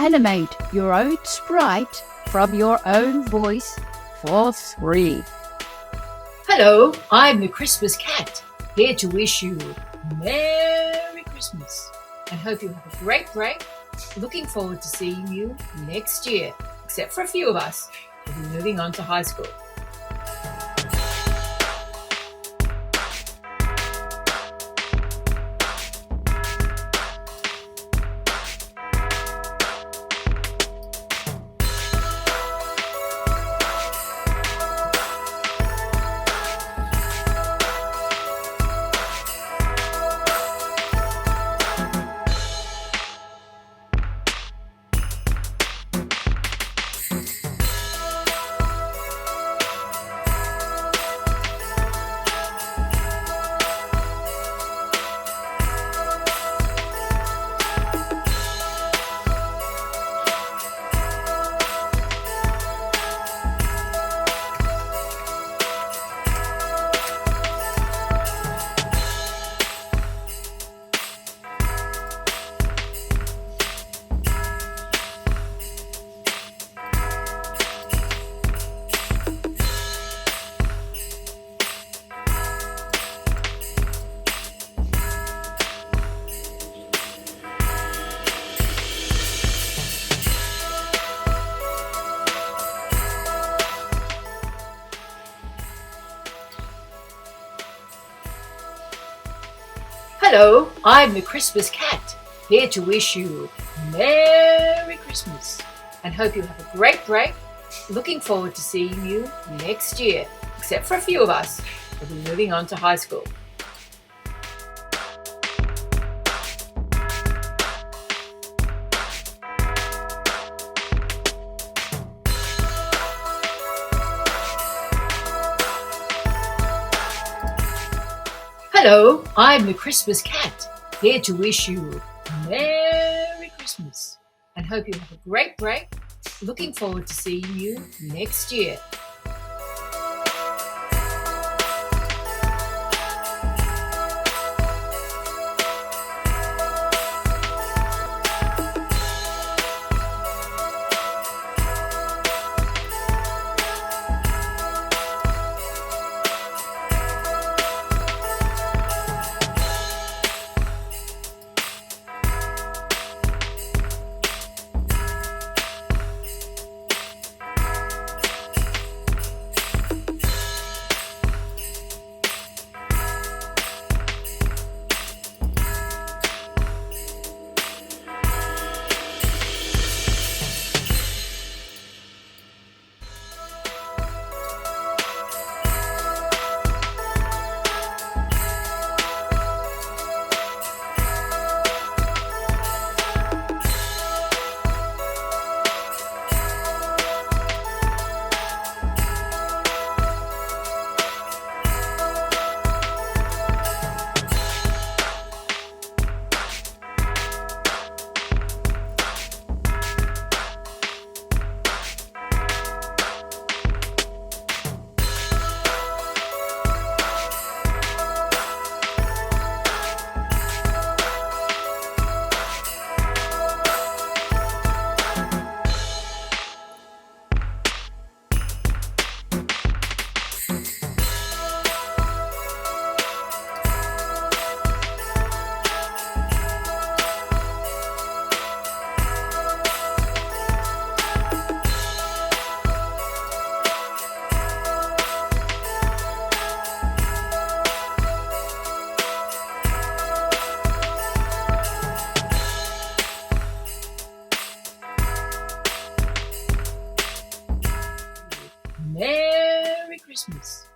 Animate your own sprite from your own voice for free. Hello, I'm the Christmas Cat, here to wish you Merry Christmas and hope you have a great break. Looking forward to seeing you next year, except for a few of us who'll be moving on to high school. Hello, I'm the Christmas Cat, here to wish you Merry Christmas and hope you have a great break. Looking forward to seeing you next year, except for a few of us who'll be moving on to high school. Hello, I'm the Christmas Cat, here to wish you Merry Christmas and hope you have a great break. Looking forward to seeing you next year. Merry Christmas.